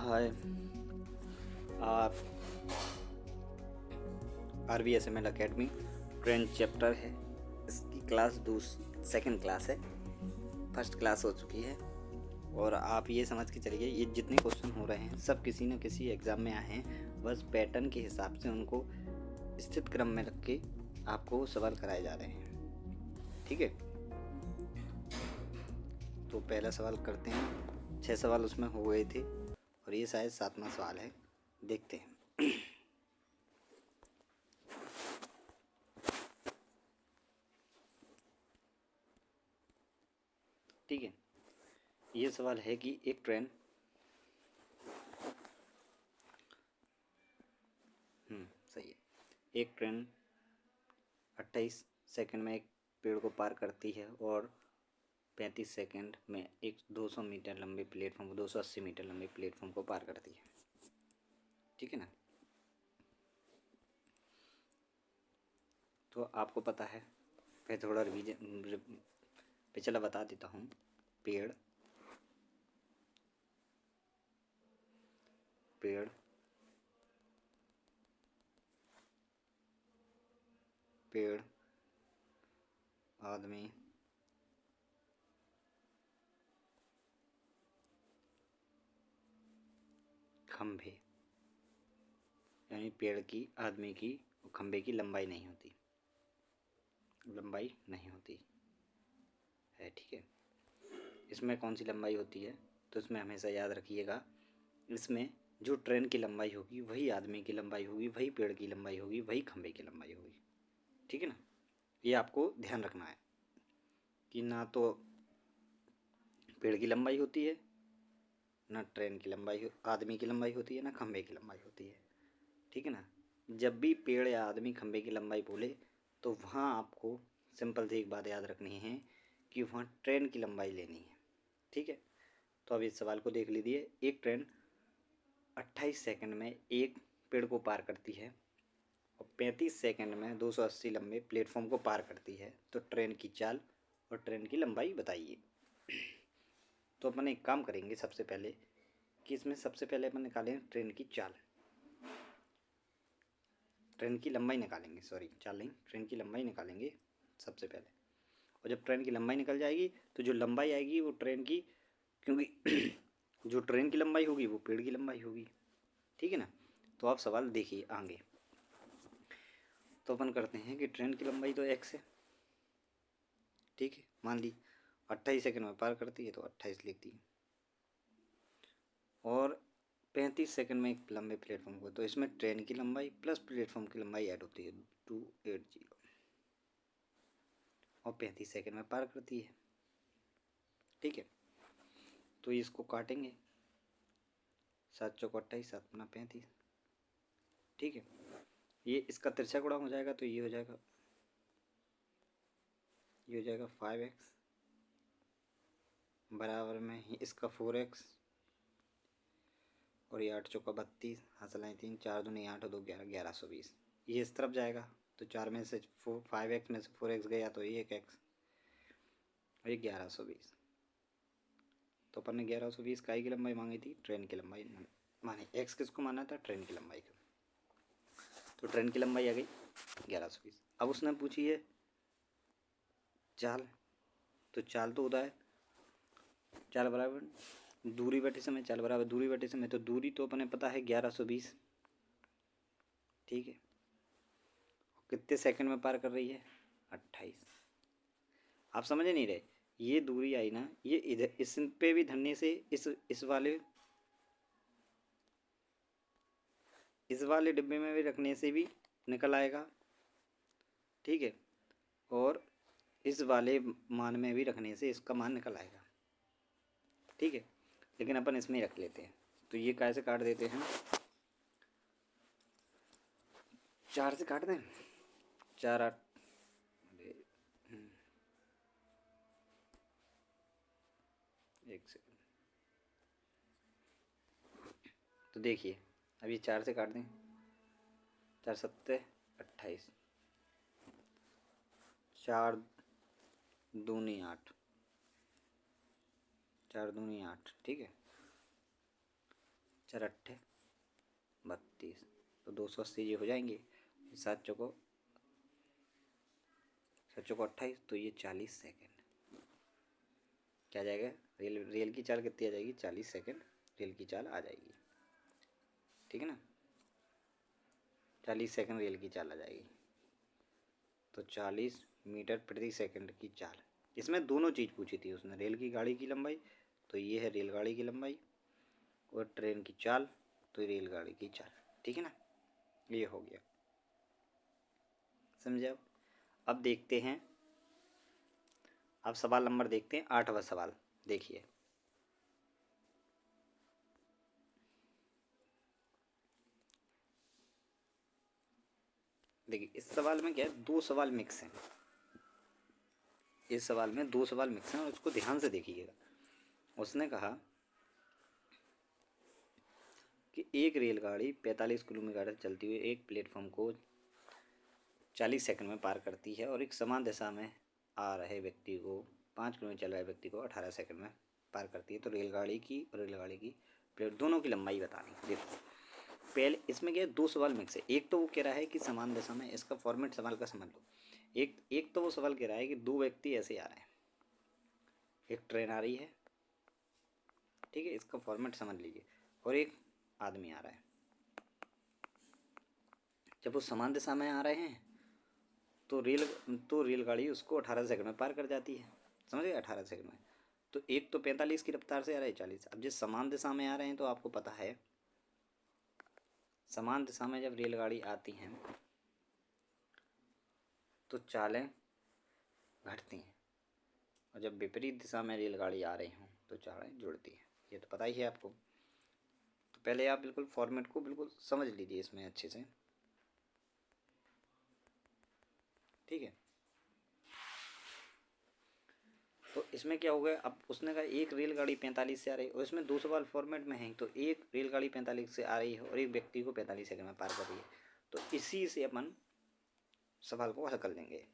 हाय। आप RVSML academy trend chapter है, इसकी क्लास सेकंड क्लास है। फर्स्ट क्लास हो चुकी है और आप ये समझ के चलिए ये जितने क्वेश्चन हो रहे हैं सब किसी न किसी एग्ज़ाम में आए हैं। बस पैटर्न के हिसाब से उनको स्थित क्रम में रख के आपको सवाल कराए जा रहे हैं, ठीक है। तो पहला सवाल करते हैं। 6 सवाल उसमें हो गए थे और ये शायद 7वां सवाल है, देखते हैं। ठीक है, ये सवाल है कि एक ट्रेन सही है। एक ट्रेन 28 सेकंड में एक पेड़ को पार करती है और 35 सेकंड में एक 200 मीटर लंबे प्लेटफॉर्म 280 मीटर लंबे प्लेटफॉर्म को पार करती है, ठीक है ना। तो आपको पता है, फिर थोड़ा रिवीजन पिछला बता देता हूँ। पेड़ पेड़ पेड़ आदमी खंभे, यानी पेड़ की, आदमी की और खंभे की लंबाई नहीं होती है, ठीक है। इसमें कौन सी लंबाई होती है, तो इसमें हमेशा याद रखिएगा, इसमें जो ट्रेन की लंबाई होगी वही आदमी की लंबाई होगी, वही पेड़ की लंबाई होगी, वही खंभे की लंबाई होगी, ठीक है ना। ये आपको ध्यान रखना है कि ना तो पेड़ की लंबाई होती है, ना ट्रेन की लंबाई आदमी की लंबाई होती है, ना खंभे की लंबाई होती है, ठीक है ना। जब भी पेड़ या आदमी खंभे की लंबाई बोले तो वहाँ आपको सिंपल सी एक बात याद रखनी है कि वहाँ ट्रेन की लंबाई लेनी है, ठीक है। तो अब इस सवाल को देख लीजिए। एक ट्रेन 28 सेकंड में एक पेड़ को पार करती है और 35 सेकंड में 280 लंबे प्लेटफॉर्म को पार करती है, तो ट्रेन की चाल और ट्रेन की लंबाई बताइए। तो अपन एक काम करेंगे सबसे पहले कि इसमें सबसे पहले अपन निकालें ट्रेन की चाल, ट्रेन की लंबाई निकालेंगे, सॉरी चाल नहीं, ट्रेन की लंबाई निकालेंगे सबसे पहले। और जब ट्रेन की लंबाई निकल जाएगी तो जो लंबाई आएगी वो ट्रेन की, क्योंकि जो ट्रेन की लंबाई होगी वो पेड़ की लंबाई होगी, ठीक है ना। तो आप सवाल देखिए आगे। तो अपन करते हैं कि ट्रेन की लंबाई तो x है, ठीक है। मान ली 28 सेकंड में पार करती है तो 28 लिख दी, और 35 सेकंड में एक लंबे प्लेटफॉर्म को, तो इसमें ट्रेन की लंबाई प्लस प्लेटफॉर्म की लंबाई ऐड होती है 280, और 35 सेकंड में पार करती है, ठीक है। तो इसको काटेंगे, 7 चौक 28, 7 गुना 35, ठीक है। ये इसका तिरछा गुणा हो जाएगा तो ये हो जाएगा 5x बराबर में ही इसका 4x, और ये 8 चौका 32, हंसलाएँ 3, 4 दूनी 8 और 2 11, 1120। ये इस तरफ जाएगा तो 4 में से 5x में से 4x गया तो ये 1x, और ये 1120। तो अपन ने 1120 काई की लंबाई मांगी थी, ट्रेन की लंबाई मानी। x किसको माना था, ट्रेन की लंबाई को। तो ट्रेन की लंबाई आ गई 1120। अब उसने पूछी है चाल, तो चाल तो होता है चाल बराबर दूरी बटे समय, चाल बराबर दूरी बटे समय। तो दूरी तो अपने पता है 1120, ठीक है। कितने सेकंड में पार कर रही है, 28। आप समझ नहीं रहे, ये दूरी आई ना, ये इधर इस पे भी धरने से इस वाले डिब्बे में भी रखने से भी निकल आएगा, ठीक है। और इस वाले मान में भी रखने से इसका मान निकल आएगा, ठीक है। लेकिन अपन इसमें ही रख लेते हैं, तो ये कैसे काट देते हैं, 4 से काट दें, 4 8, एक सेकंड। तो देखिए अब ये 4 से काट दें, 4 7 28, 4 दूनी 8, 4 दूनी 8, ठीक है। चार अट्ठे 32, तो 280 ये हो जाएंगे। 7 चौको 28, तो ये 40 सेकेंड क्या जाएगा। रेल की चाल कितनी आ जाएगी, 40 सेकेंड रेल की चाल आ जाएगी, ठीक है ना। 40 सेकेंड रेल की चाल आ जाएगी, तो 40 मीटर प्रति सेकंड की चाल। इसमें दोनों चीज़ पूछी थी उसने, रेल की गाड़ी की लंबाई, तो ये है रेलगाड़ी की लंबाई, और ट्रेन की चाल, तो रेलगाड़ी की चाल, ठीक है ना। ये हो गया, समझे आप। अब देखते हैं, अब सवाल नंबर देखते हैं, 8वां सवाल देखिए। देखिए इस सवाल में क्या है, 2 सवाल मिक्स हैं। इस सवाल में 2 सवाल मिक्स हैं और उसको ध्यान से देखिएगा। उसने कहा कि एक रेलगाड़ी 45 किलोमीटर चलती हुई एक प्लेटफॉर्म को 40 सेकंड में पार करती है, और एक समान दिशा में आ रहे व्यक्ति को 5 किलोमीटर चल रहे व्यक्ति को 18 सेकंड में पार करती है। तो रेलगाड़ी की और रेलगाड़ी की प्लेट दोनों की लंबाई बतानी। देखो पहले इसमें क्या है, 2 सवाल मिक्स है। एक तो वो कह रहा है कि समान दिशा में, इसका फॉर्मेट सवाल का समझ लो। एक तो वो सवाल कह रहा है कि 2 व्यक्ति ऐसे आ रहे हैं, एक ट्रेन आ रही है, ठीक है, इसका फॉर्मेट समझ लीजिए, और एक आदमी आ रहा है। जब वो समान दिशा में आ रहे हैं तो रेलगाड़ी उसको 18 सेकंड में पार कर जाती है, समझ गए, 18 सेकंड में। तो एक तो 45 की रफ्तार से आ रहा है 40। अब जिस समान दिशा में आ रहे हैं तो आपको पता है समान दिशा में जब रेलगाड़ी आती हैं तो चालें घटती हैं, और जब विपरीत दिशा में रेलगाड़ी आ रही हों तो चालें जुड़ती हैं। ये तो पता ही है आपको। तो पहले आप बिल्कुल फॉर्मेट को बिल्कुल समझ लीजिए इसमें अच्छे से, ठीक है। तो इसमें क्या हो गया, अब उसने कहा एक रेलगाड़ी 45 से आ रही है, और इसमें 2 सवाल फॉर्मेट में हैं, तो एक रेलगाड़ी 45 से आ रही है और एक व्यक्ति को 45 सेकंड में पार कर रही है। तो इसी से अपन सवाल को हल कर लेंगे,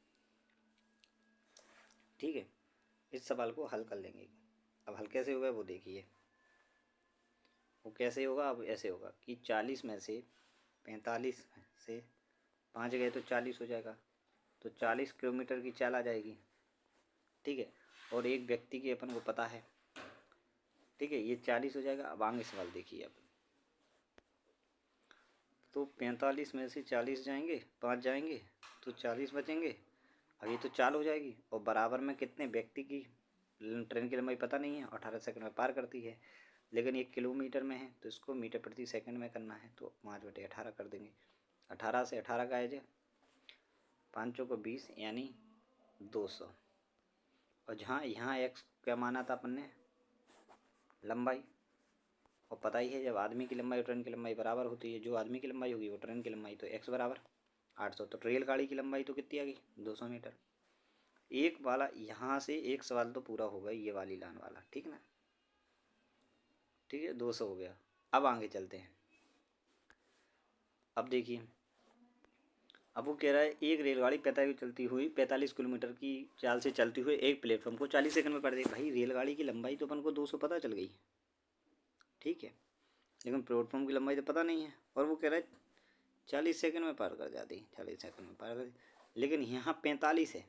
ठीक है, इस सवाल को हल कर लेंगे। अब हल कैसे होगा वो देखिए। वो कैसे होगा, अब ऐसे होगा कि 40 में से 45 से 5 गए तो 40 हो जाएगा, तो 40 किलोमीटर की चाल आ जाएगी, ठीक है। और एक व्यक्ति की अपन को पता है, ठीक है, ये 40 हो जाएगा। अब आगे सवाल देखिए। अब तो 45 में से 40 जाएंगे, 5 जाएंगे तो 40 बचेंगे। अब ये तो चाल हो जाएगी, और बराबर में कितने व्यक्ति की ट्रेन की लंबाई पता नहीं है, 18 सेकंड में पार करती है, लेकिन 1 किलोमीटर में है तो इसको मीटर प्रति सेकंड में करना है, तो 5/18 कर देंगे। 18 से 18 का है 5 चौको 20 यानी 200। और जहाँ यहाँ एक्स क्या माना था अपन ने, लंबाई, और पता ही है जब आदमी की लंबाई और ट्रेन की लंबाई बराबर होती है, जो आदमी की लंबाई होगी वो ट्रेन की लंबाई, तो एक्स बराबर 800। तो रेलगाड़ी की लंबाई तो कितनी आ गई, 200 मीटर। एक वाला यहाँ से एक सवाल तो पूरा होगा, ये वाली लाइन वाला, ठीक ना, ठीक है, 200 हो गया। अब आगे चलते हैं। अब देखिए, अब वो कह रहा है एक रेलगाड़ी 45 किलोमीटर की चाल से चलती हुई एक प्लेटफॉर्म को 40 सेकंड में कर देगी। भाई रेलगाड़ी की लंबाई तो अपन को 200 पता चल गई, ठीक है, लेकिन प्लेटफॉर्म की लंबाई तो पता नहीं है, और वो कह रहा है 40 सेकंड में पार कर जाती, 40 सेकंड में पार कर, लेकिन यहाँ 45 है।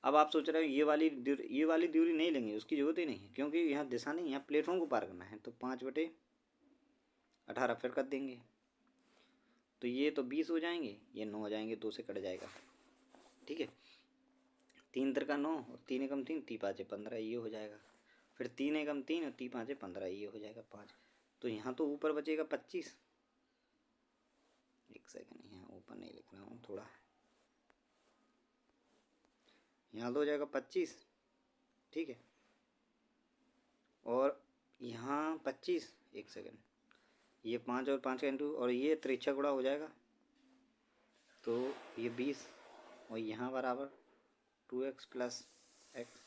अब आप सोच रहे हो ये वाली दूरी नहीं लेंगे, उसकी ज़रूरत ही नहीं है, क्योंकि यहाँ दिशा नहीं, यहाँ प्लेटफॉर्म को पार करना है, तो 5/18 फिर कर देंगे, तो ये तो 20 हो जाएंगे, ये 9 हो जाएंगे, 2 से कट जाएगा, ठीक है। 3 तिरका 9 और 3 एकम 3, 3 5 15, ये हो जाएगा। फिर 3 एकम 3 और 3 5 15, ये हो जाएगा 5। तो यहाँ तो ऊपर बचेगा 25। एक सेकंड, यहाँ ऊपर नहीं लिख रहा हूँ थोड़ा, यहाँ तो हो जाएगा 25, ठीक है, और यहाँ 25, एक सेकंड, ये 5 और 5 का इंटू, और ये तिरछा गुणा हो जाएगा, तो ये 20, और यहाँ बराबर 2x प्लस एक्स,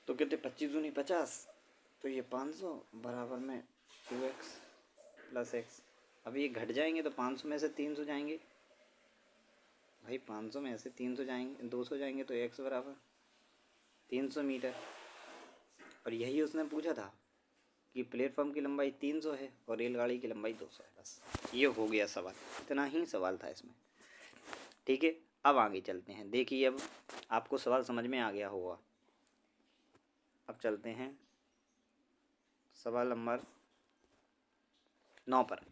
तो कितने 25 दूनी 50, तो ये 500 बराबर में 2x प्लस एक्स। अब ये घट जाएंगे तो 500 में से 300 जाएंगे, भाई 500 में से 300 जाएंगे, 200 जाएंगे, तो x बराबर 300 मीटर। और यही उसने पूछा था कि प्लेटफॉर्म की लंबाई 300 है और रेलगाड़ी की लंबाई 200 है। बस ये हो गया सवाल, इतना ही सवाल था इसमें। ठीक है, अब आगे चलते हैं। देखिए अब आपको सवाल समझ में आ गया होगा। अब चलते हैं सवाल नंबर 9 पर।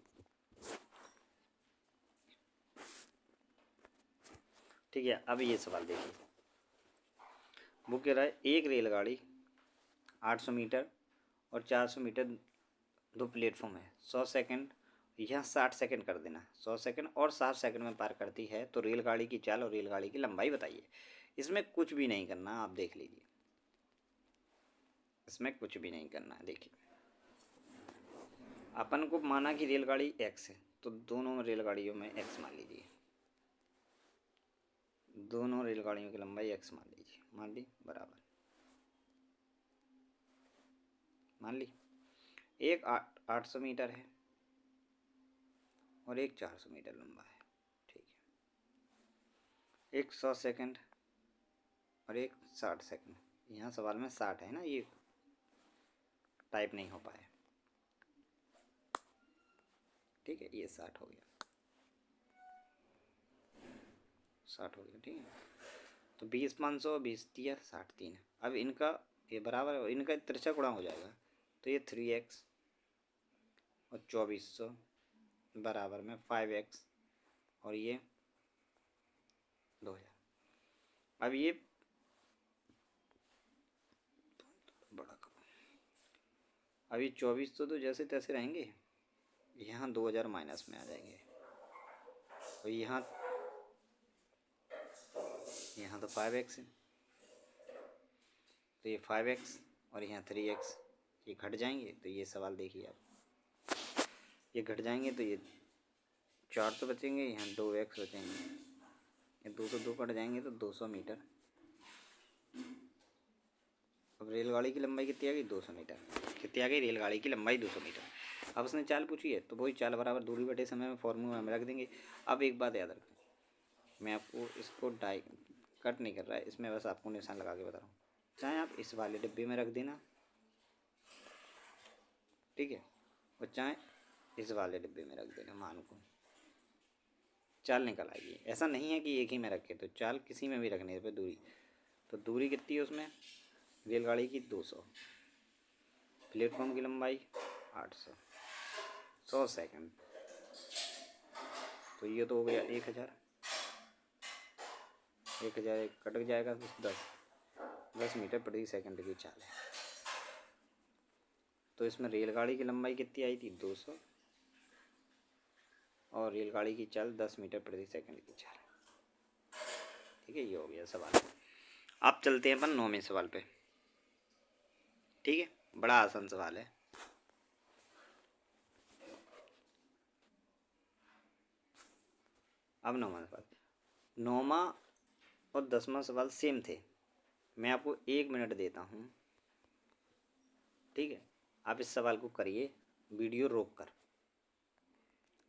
ठीक है, अब ये सवाल देखिए। वो कह रहा है एक रेलगाड़ी 800 मीटर और 400 मीटर दो प्लेटफॉर्म है, 100 सेकंड, यहाँ 60 सेकंड कर देना, 100 सेकंड और 60 सेकंड में पार करती है, तो रेलगाड़ी की चाल और रेलगाड़ी की लंबाई बताइए। इसमें कुछ भी नहीं करना, आप देख लीजिए, इसमें कुछ भी नहीं करना है। देखिए अपन को माना कि रेलगाड़ी एक्स है, तो दोनों रेलगाड़ियों में एक्स मान लीजिए, दोनों रेलगाड़ियों की लंबाई एक्स मान लीजिए, मान ली बराबर, मान ली। एक 800 मीटर है और एक 400 मीटर लंबा है। ठीक है, एक 100 सेकंड और एक 60 सेकंड। यहाँ सवाल में 60 है ना, ये टाइप नहीं हो पाया। ठीक है, ये 60 हो गया, 60 हो गया। ठीक है, तो 20 500 20 दिया 60 3 है। अब इनका ये बराबर, इनका तिरछा गुणा हो जाएगा, तो ये 3x और 2400 बराबर में 5x और ये 2000। अब ये बड़ा करो, अब ये 2400 तो जैसे तैसे रहेंगे, यहाँ 2000 माइनस में आ जाएंगे, और यहाँ तो 5x है, तो ये 5x और यहाँ 3x, ये घट जाएंगे। तो ये सवाल देखिए आप, ये घट जाएंगे तो ये 400 बचेंगे, यहाँ 2x बचेंगे, ये 202 कट जाएंगे तो 200 मीटर। अब रेलगाड़ी की लंबाई कितनी आ गई? 200 मीटर। कितनी आ गई? रेलगाड़ी की लंबाई 200 मीटर। अब उसने चाल पूछी है, तो वही चाल बराबर दूरी बटे समय में फॉर्मूला में रख देंगे। अब एक बात याद रखें, मैं आपको इसको कट नहीं कर रहा है, इसमें बस आपको निशान लगा के बता रहा हूँ। चाहे आप इस वाले डिब्बे में रख देना, ठीक है, और चाहे इस वाले डिब्बे में रख देना, मान को चाल निकल आएगी। ऐसा नहीं है कि एक ही में रखे, तो चाल किसी में भी रखने पर दूरी, तो दूरी कितनी है उसमें? रेलगाड़ी की 200, प्लेटफॉर्म की लंबाई 800, 100 सेकंड, तो ये तो हो गया 1000, 1000 कट जाएगा तो 10 मीटर प्रति सेकंड की चाल है। तो इसमें रेलगाड़ी की लंबाई कितनी आई थी? 200, और रेलगाड़ी की चाल 10 मीटर प्रति सेकंड की चाल। ठीक है, ये हो गया सवाल। अब चलते हैं अपन 9वें सवाल पे। ठीक है, बड़ा आसान सवाल है। अब 9वां सवाल, 9वां और 10वां सवाल सेम थे। मैं आपको 1 मिनट देता हूँ, ठीक है, आप इस सवाल को करिए वीडियो रोक कर।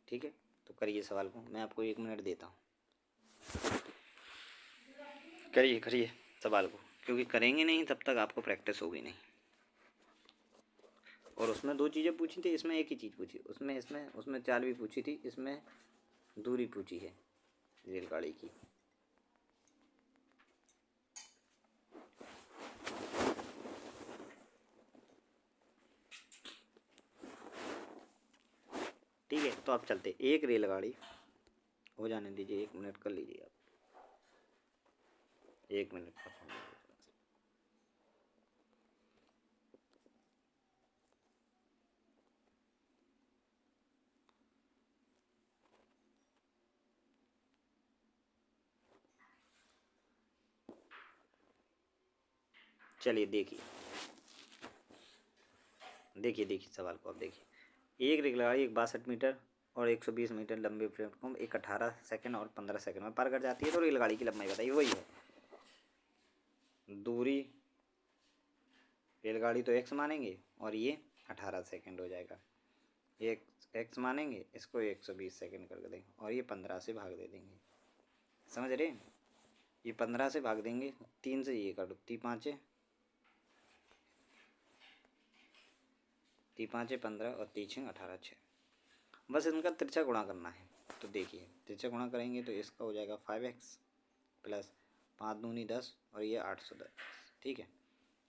ठीक है, तो करिए सवाल को, मैं आपको 1 मिनट देता हूँ, करिए सवाल को, क्योंकि करेंगे नहीं तब तक आपको प्रैक्टिस होगी नहीं। और उसमें 2 चीज़ें पूछी थी, इसमें एक ही चीज़ पूछी, उसमें चाल भी पूछी थी, इसमें दूरी पूछी है रेलगाड़ी की। ठीक है, तो आप चलते, एक रेलगाड़ी हो जाने दीजिए, 1 मिनट कर लीजिए आप, 1 मिनट का समय। चलिए देखिए सवाल को, आप देखिए। एक रेलगाड़ी 62 मीटर और 120 मीटर लंबे प्लेटफॉर्म एक 18 सेकंड और 15 सेकंड में पार कर जाती है, तो रेलगाड़ी की लंबाई बताइए। वही है दूरी, रेलगाड़ी तो x मानेंगे और ये 18 सेकंड हो जाएगा, ये x मानेंगे, इसको 120 सेकंड कर देंगे और ये 15 से भाग दे देंगे। समझ रहे? ये 15 से भाग देंगे, 3 से ये काटो, 3 5 5 15 और 3 6 18 6। बस इनका तिरछा गुणा करना है। तो देखिए तिरछा गुणा करेंगे तो इसका हो जाएगा 5x प्लस 5 दूनी 10 और ये 810। ठीक है,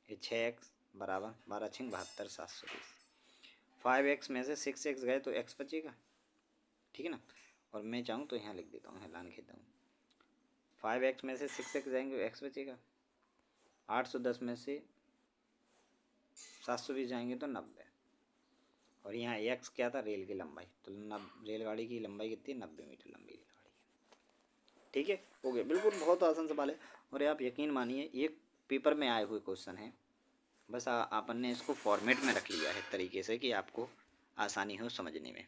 ये 6x बराबर 12 6 72 720। 5x में से 6x गए तो x बचेगा, ठीक है ना। और मैं चाहूँ तो यहाँ लिख देता हूँ, यहाँ लान खींचता हूँ। 5x में से 6x जाएंगे तो x बचेगा। 810 में से 720 जाएंगे तो 90। और यहाँ x क्या था, रेल की लंबाई। तो रेलगाड़ी की लंबाई कितनी है, 90 मीटर लंबी रेलगाड़ी है। ठीक है, हो गया। बिल्कुल बहुत आसान सवाल है और आप यकीन मानिए ये पेपर में आए हुए क्वेश्चन है। बस आपन ने इसको फॉर्मेट में रख लिया है तरीके से कि आपको आसानी हो समझने में।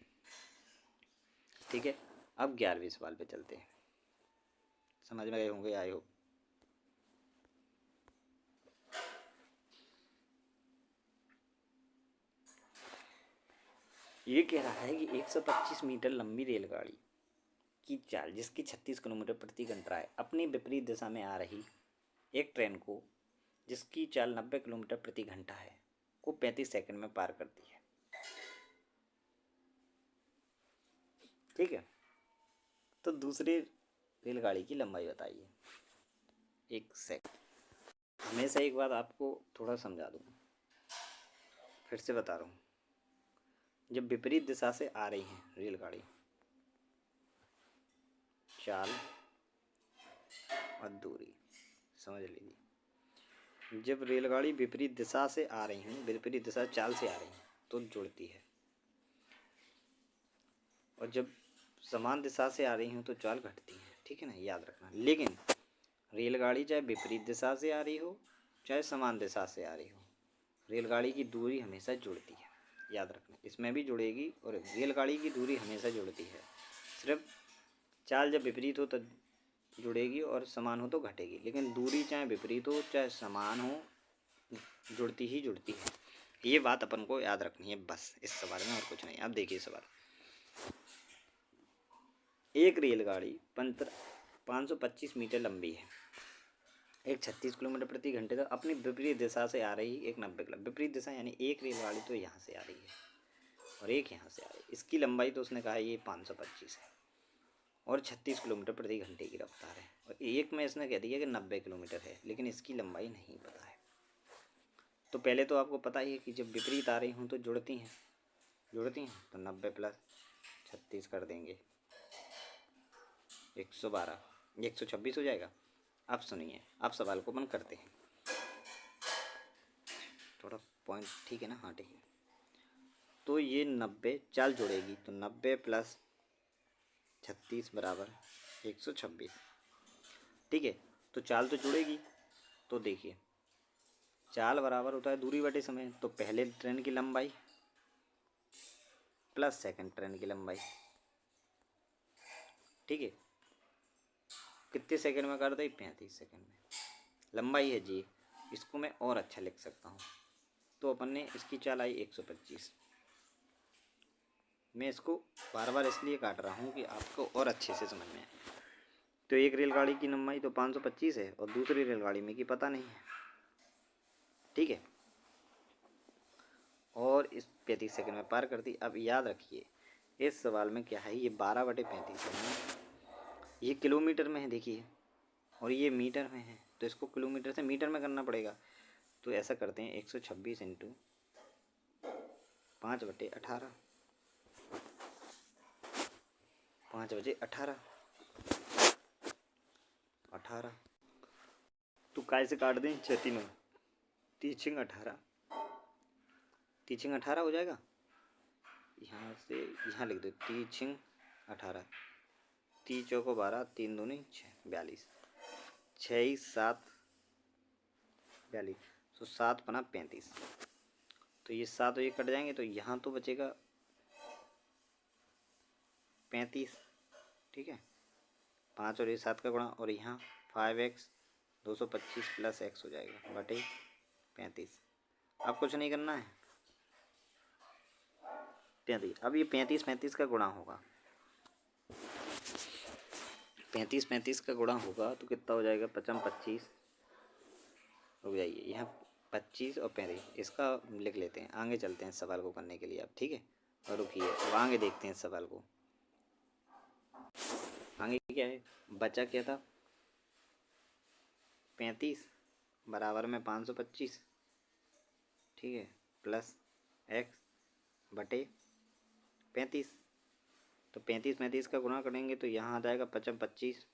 ठीक है, अब 11वें सवाल पे चलते हैं। समझ में गए होंगे आई होप। ये कह रहा है कि 125 मीटर लंबी रेलगाड़ी की चाल जिसकी 36 किलोमीटर प्रति घंटा है, अपनी विपरीत दिशा में आ रही एक ट्रेन को जिसकी चाल 90 किलोमीटर प्रति घंटा है को 35 सेकंड में पार करती है। ठीक है, तो दूसरी रेलगाड़ी की लंबाई बताइए। एक सेकंड, हमेशा एक बात आपको थोड़ा समझा दूँ, फिर से बता रहा हूँ। जब विपरीत दिशा से आ रही है रेलगाड़ी, चाल और दूरी समझ लीजिए। जब रेलगाड़ी विपरीत दिशा से आ रही है, विपरीत दिशा चाल से आ रही है तो जुड़ती है, और जब समान दिशा से आ रही हूँ तो चाल घटती है। ठीक है ना, याद रखना। लेकिन रेलगाड़ी चाहे विपरीत दिशा से आ रही हो चाहे समान दिशा से आ रही हो, रेलगाड़ी की दूरी हमेशा जुड़ती है। याद रखना, इसमें भी जुड़ेगी और रेलगाड़ी की दूरी हमेशा जुड़ती है। सिर्फ चाल जब विपरीत हो तो जुड़ेगी और समान हो तो घटेगी, लेकिन दूरी चाहे विपरीत हो चाहे समान हो जुड़ती ही जुड़ती है। ये बात अपन को याद रखनी है बस इस सवाल में, और कुछ नहीं। अब देखिए सवाल। एक रेलगाड़ी 525 मीटर लंबी है, एक 36 किलोमीटर प्रति घंटे तक अपनी विपरीत दिशा से आ रही एक 90 किलोमीटर विपरीत दिशा, यानी एक रेलगाड़ी तो यहाँ से आ रही है और एक यहाँ से आ रही है। इसकी लंबाई तो उसने कहा ये 525 है और 36 किलोमीटर प्रति घंटे की रफ्तार है, और एक में इसने कह दिया कि 90 किलोमीटर है, लेकिन इसकी लंबाई नहीं पता है। तो पहले तो आपको पता ही है कि जब विपरीत आ रही हूँ तो जुड़ती हैं तो 90 प्लस 36 कर देंगे 112, 126 हो जाएगा। अब सुनिए, अब सवाल को अपन करते हैं। थोड़ा पॉइंट ठीक है ना, हाँ ठीक है। तो ये 90 चाल जुड़ेगी तो 90 प्लस 36 बराबर 126। ठीक है, तो चाल तो जुड़ेगी। तो देखिए चाल बराबर होता है दूरी बटे समय, तो पहले ट्रेन की लंबाई प्लस सेकंड ट्रेन की लंबाई। ठीक है, कितने सेकंड में कर दे, 35 सेकंड में। लंबाई है जी, इसको मैं और अच्छा लिख सकता हूँ। तो अपन ने इसकी चाल आई 125। मैं इसको बार बार इसलिए काट रहा हूँ कि आपको और अच्छे से समझ में आए। तो एक रेलगाड़ी की लंबाई तो 525 है और दूसरी रेलगाड़ी में की पता नहीं है। ठीक है, और इस 35 सेकंड में पार करती। अब याद रखिए इस सवाल में क्या है, ये 12/35 है, ये किलोमीटर में है देखिए, और ये मीटर में है, तो इसको किलोमीटर से मीटर में करना पड़ेगा। तो ऐसा करते हैं 126 इंटू 5/18, 5/18 18। तो काय से काट दें, 6 3 3 18, 3 18 हो जाएगा। यहाँ से यहाँ लिख दो 3 18, 3 चौको 12, 3 दूनी 6 42, 6 7 42, तो 7 बना 35। तो ये 7 और ये कट जाएंगे तो यहाँ तो बचेगा 35। ठीक है, 5 और ये 7 का गुणा, और यहाँ 5x 225 प्लस x हो जाएगा बटे 35। अब कुछ नहीं करना है, 35। अब ये 35 का गुणा होगा, 35 का गुणा होगा तो कितना हो जाएगा, 55 25। रुक जाइए, यहाँ 25 और 35, इसका लिख लेते हैं। आगे चलते हैं इस सवाल को करने के लिए अब, ठीक है। और रुकिए, अब आगे देखते हैं इस सवाल को। आगे क्या है, बचा क्या था, 35 बराबर में 525, ठीक है, प्लस x बटे 35। तो 35 का गुणा करेंगे तो यहाँ आ जाएगा 25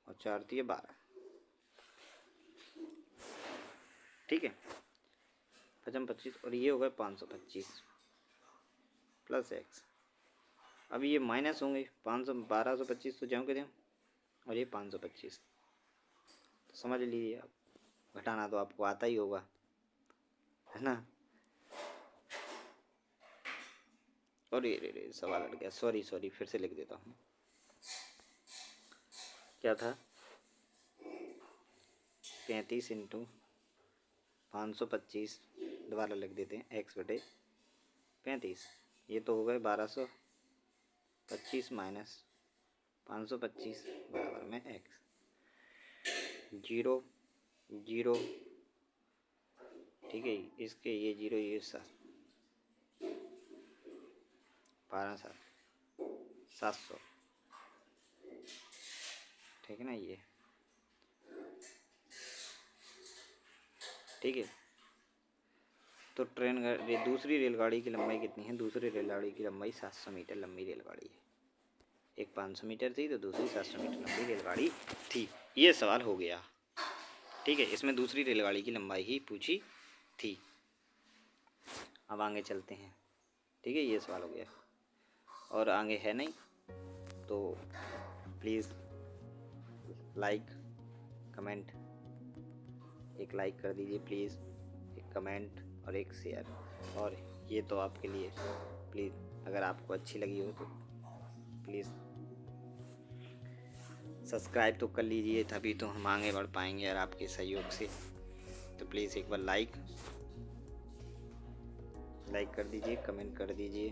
और 4 दिए 12, ठीक है। 25 और ये हो गए 525 प्लस x। अब ये माइनस होंगे, 1225 तो जाओ के दें, और ये 525, तो समझ लीजिए आप, घटाना तो आपको आता ही होगा, है ना। और ये सवाल अट गया, सॉरी फिर से लिख देता हूँ। क्या था, 35 इंटू 525, दोबारा लिख देते हैं, x बटे 35। ये तो हो गए 1225 माइनस 525 बराबर में x। 0 0, ठीक है, इसके ये 0 ये 7, 12 7 700, ठीक है ना, ये ठीक है। तो दूसरी रेलगाड़ी की लंबाई कितनी है, दूसरी रेलगाड़ी की लंबाई 700 मीटर लंबी रेलगाड़ी है। एक 500 मीटर थी तो दूसरी 700 मीटर लंबी रेलगाड़ी थी। ये सवाल हो गया, ठीक है। इसमें दूसरी रेलगाड़ी की लंबाई ही पूछी थी। अब आगे चलते हैं, ठीक है, ये सवाल हो गया और आगे है नहीं, तो प्लीज़ लाइक कमेंट, एक लाइक कर दीजिए प्लीज़, एक कमेंट और एक शेयर। और ये तो आपके लिए, प्लीज़ अगर आपको अच्छी लगी हो तो प्लीज़ सब्सक्राइब तो कर लीजिए, तभी तो हम आगे बढ़ पाएंगे और आपके सहयोग से। तो प्लीज़ एक बार लाइक कर दीजिए, कमेंट कर दीजिए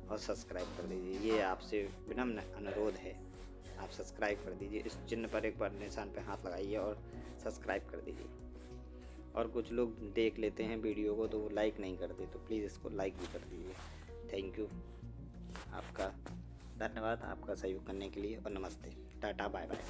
और सब्सक्राइब कर दीजिए। ये आपसे विनम्र अनुरोध है, आप सब्सक्राइब कर दीजिए। इस चिन्ह पर एक बार निशान पर हाथ लगाइए और सब्सक्राइब कर दीजिए। और कुछ लोग देख लेते हैं वीडियो को तो वो लाइक नहीं करते, तो प्लीज़ इसको लाइक भी कर दीजिए। थैंक यू, आपका धन्यवाद आपका सहयोग करने के लिए, और नमस्ते, टाटा बाय बाय।